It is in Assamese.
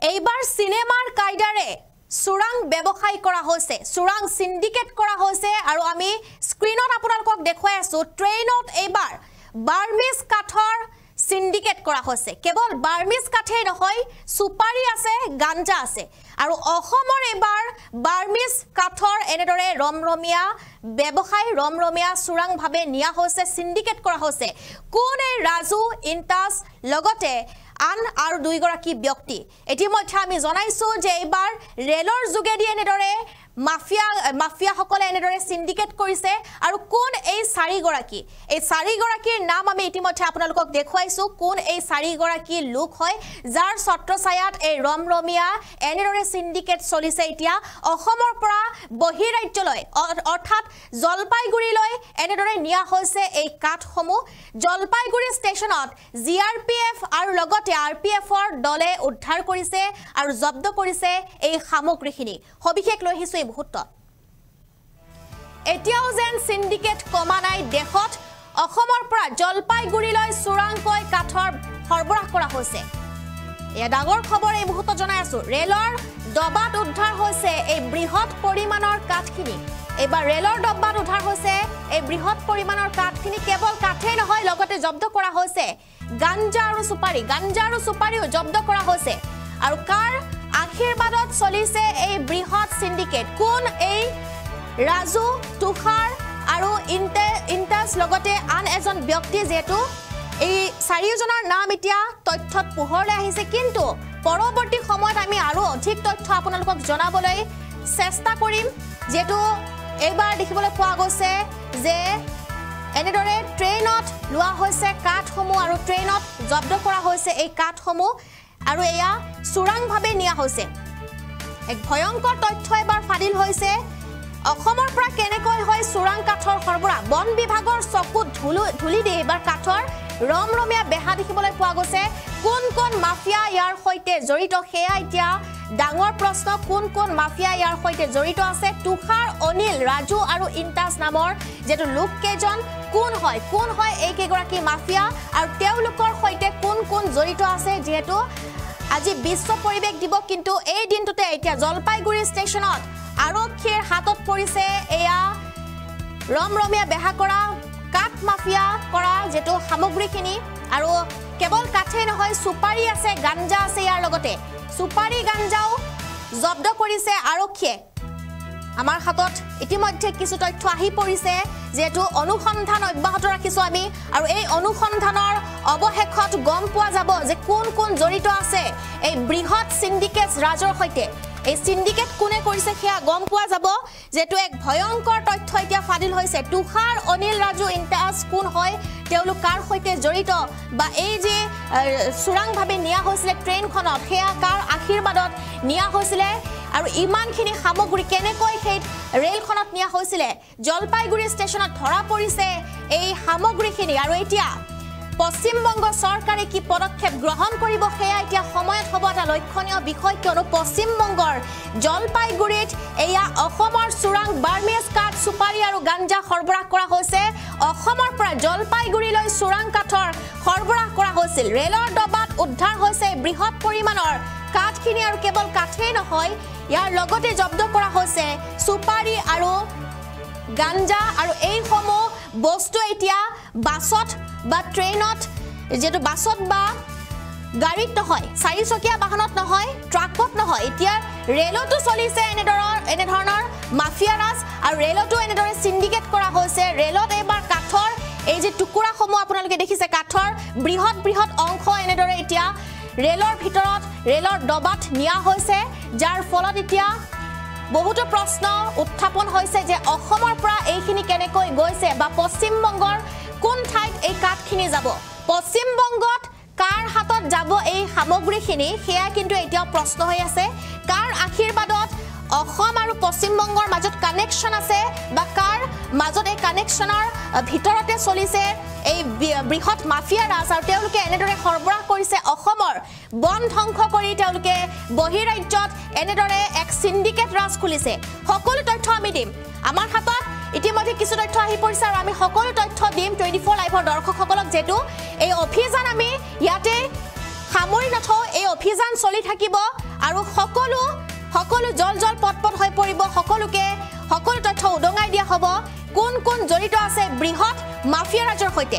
এইবাৰ সিনেমাৰ কাইদাৰে সুৰাং ব্যৱসায় কৰা হৈছে সুৰাং সিন্ডিকেট কৰা হৈছে আৰু আমি স্ক্ৰিনত আপোনালোকক দেখুৱাই আছো ট্ৰেইনত এইবাৰ বাৰ্মিজ কাঠৰ সিন্ডিকেট কৰা হৈছে কেৱল বাৰ্মিজ কাঠে নহয় সুপাৰি আছে গাঞ্জা আছে আৰু অসমৰ এইবাৰ বাৰ্মিজ কাঠৰ এনেদৰে ৰমৰমিয়া ব্যৱসায় ৰমৰমিয়া সুৰাং ভাবে নিয়া হৈছে সিন্ডিকেট কৰা হৈছে কোন এই ৰাজু ইনটাস লগতে আন আৰু দুই গৰাকী ব্যক্তি এতিমধ্যে আমি জনাইছো যে এইবাৰ ৰেলৰ যোগেদি এনেদৰে মাফিয়া সকলে এনেদৰে সিন্ডিকেট কৰিছে আৰু কোন এই চাৰি গৰাকীৰ নাম আমি ইতিমধ্যে আপোনালোকক দেখুৱাইছো কোন এই চাৰি গৰাকী লোক হয় যাৰ ছত্ৰছায়াত এই ৰমৰমিয়া এনেদৰে সিন্ডিকেট চলিছে এতিয়া অসমৰ পৰা বহিৰাজ্যলৈ অৰ্থাৎ জলপাইগুৰিলৈ এনেদৰে নিয়া হৈছে এই কাঠসমূহ জলপাইগুৰি ষ্টেচনত জিআৰপিএফ আৰু লগতে আৰপিএফৰ দলে উদ্ধাৰ কৰিছে আৰু জব্দ কৰিছে এই সামগ্ৰীখিনি সবিশেষ লৈ আহিছে মুহূৰ্ত এতিয়াও যেন সিন্ডিকেট কমা নাই দেশত অসমৰ পৰা জলপাইগুৰিলৈ সুৰাংকৈ কাঠৰ সৰবৰাহ কৰা হৈছে এয়া ডাঙৰ খবৰ এই মুহূৰ্ত জনাই আছো ৰেলৰ ডবাত উদ্ধাৰ হৈছে এই বৃহৎ পৰিমাণৰ কাঠখিনি এবাৰ ৰেলৰ ডবাত উদ্ধাৰ হৈছে এই বৃহৎ পৰিমাণৰ কাঠখিনি কেৱল কাঠে নহয় লগতে জব্দ কৰা হৈছে গাঞ্জা আৰু সুপাৰিও জব্দ কৰা হৈছে আৰু কাৰ আশীৰ্বাদত চলিছে এই বৃহৎ সিন্ডিকেট কোন এই ৰাজু তুষাৰ আৰু ইনটাস লগতে আন এজন ব্যক্তি যেটো এই চাৰিজনৰ নাম এতিয়া তথ্যত পোহৰলৈ আহিছে কিন্তু পৰৱৰ্তী সময়ত আমি আৰু অধিক তথ্য আপোনালোকক জনাবলৈ চেষ্টা কৰিম যেটো এইবাৰ দেখিবলৈ পোৱা গৈছে যে এনেদৰে ট্ৰেইনত লোৱা হৈছে কাঠসমূহ আৰু ট্ৰেইনত জব্দ কৰা হৈছে এই কাঠসমূহ আৰু এয়া সুৰাং ভাবে নিয়া হৈছে এক ভয়ংকৰ তথ্য এবাৰ ফাদিল হৈছে অসমৰ পৰা কেনেকৈ হয় সুৰাং কাঠৰ সৰবৰাহ বন বিভাগৰ চকুত ধুলি দিয়ে এবাৰ কাঠৰ ৰমৰমিয়া বেহা দেখিবলৈ পোৱা গৈছে কোন মাফিয়া ইয়াৰ সৈতে জড়িত সেয়া এতিয়া ডাঙৰ প্ৰশ্ন কোন মাফিয়া ইয়াৰ সৈতে জড়িত আছে তুষাৰ অনিল ৰাজু আৰু ইনটাস নামৰ যেটো লোক কেজন কোন হয় এই কেগৰাকী মাফিয়া আৰু তেওঁলোকৰ সৈতে কোন জড়িত আছে যেটো আজি বিশ্ব পৰিবেশ দিব কিন্তু এই দিনটোতে এতিয়া জলপাইগুৰি ষ্টেচনত আৰক্ষীৰ হাতত পৰিছে এয়া ৰমৰমিয়া বেহা কৰা কাঠ মাফিয়া কৰা যেটো সামগ্ৰীখিনি আৰু কেৱল কাঠে নহয় সুপাৰি আছে গাঞ্জা আছে ইয়াৰ লগতে সুপাৰি গাঞ্জাও জব্দ কৰিছে আৰক্ষীয়ে আমাৰ হাতত ইতিমধ্যে কিছু তথ্য আহি পৰিছে যেটো অনুসন্ধান অব্যাহত ৰাখিছো আমি আৰু এই অনুসন্ধানৰ অৱশেষত গম পোৱা যাব যে কোন জড়িত আছে এই বৃহৎ সিন্ডিকেট ৰাজৰ সৈতে এই সিন্ডিকেট কোনে কৰিছে সেয়া গম পোৱা যাব যেটো এক ভয়ংকৰ তথ্য এতিয়া ফাদিল হৈছে তুষাৰ অনিল ৰাজু ইনটাস কোন হয় তেওঁলোক কাৰ সৈতে জড়িত বা এই যে সুৰাং ভাবে নিয়া হৈছিল ট্ৰেইনখনত সেয়া কাৰ আশীৰ্বাদত নিয়া হৈছিল আৰু ইমানখিনি সামগ্ৰী কেনেকৈ সেই ৰেলখনত নিয়া হৈছিল জলপাইগুৰি ষ্টেচনত ধৰা পৰিছে এই সামগ্ৰীখিনি আৰু এতিয়া পশ্চিমবংগ চৰকাৰে কি পদক্ষেপ গ্ৰহণ কৰিব সেয়া এতিয়া সময়ত হ'ব এটা লক্ষণীয় বিষয় কিয়নো পশ্চিমবংগৰ জলপাইগুৰিত এয়া অসমৰ সুৰাং বাৰ্মিজ কাঠ সুপাৰি আৰু গাঞ্জা সৰবৰাহ কৰা হৈছে অসমৰ পৰা জলপাইগুৰিলৈ সুৰাং কাঠৰ সৰবৰাহ কৰা হৈছিল ৰেলৰ ডবাত উদ্ধাৰ হৈছে বৃহৎ পৰিমাণৰ কাঠখিনি আৰু কেৱল কাঠেই নহয় ইয়াৰ লগতে জব্দ কৰা হৈছে সুপাৰি আৰু গাঞ্জা আৰু এই সমূহ বস্তু এতিয়া বাছত বা ট্ৰেইনত যেটো বাছত বা গাড়ীত নহয় চাৰিচকীয়া বাহনত নহয় ট্ৰাকত নহয় এতিয়া ৰেলতো চলিছে এনেধৰণৰ মাফিয়া ৰাজ আৰু ৰেলতো এনেদৰে সিন্ডিকেট কৰা হৈছে ৰেলত এবাৰ কাঠৰ এই যে টুকুৰাসমূহ আপোনালোকে দেখিছে কাঠৰ বৃহৎ অংশ এনেদৰে এতিয়া ৰেলৰ ভিতৰত ৰেলৰ ডবাত নিয়া হৈছে যাৰ ফলত এতিয়া বহুতো প্ৰশ্ন উত্থাপন হৈছে যে অসমৰ পৰা এইখিনি কেনেকৈ গৈছে বা পশ্চিমবংগৰ কোন ঠাইত এই কাঠখিনি যাব পশ্চিমবংগত কাৰ হাতত যাব এই সামগ্ৰীখিনি সেয়া কিন্তু এতিয়া প্ৰশ্ন হৈ আছে কাৰ আশীৰ্বাদত অসম আৰু পশ্চিমবংগৰ মাজত কানেকশ্যন আছে বা কাৰ মাজত এই কানেকশ্যনৰ ভিতৰতে চলিছে এই বৃহৎ মাফিয়া ৰাজ আৰু তেওঁলোকে এনেদৰে সৰবৰাহ কৰিছে অসমৰ বন ধ্বংস কৰি তেওঁলোকে বহিৰাজ্যত এনেদৰে এক সিন্ডিকেট ৰাজ খুলিছে সকলো তথ্য আমি দিম আমাৰ হাতত ইতিমধ্যে কিছু তথ্য আহি পৰিছে আৰু আমি সকলো তথ্য দিম 24 লাইভৰ দৰ্শকসকলক যেটো এই অভিযান আমি ইয়াতে সামৰি নথওঁ এই অভিযান চলি থাকিব আৰু সকলো জল পটপট হৈ পৰিব সকলো তথ্য উদঙাই দিয়া হ'ব কোন জড়িত আছে বৃহৎ মাফিয়া ৰাজৰ সৈতে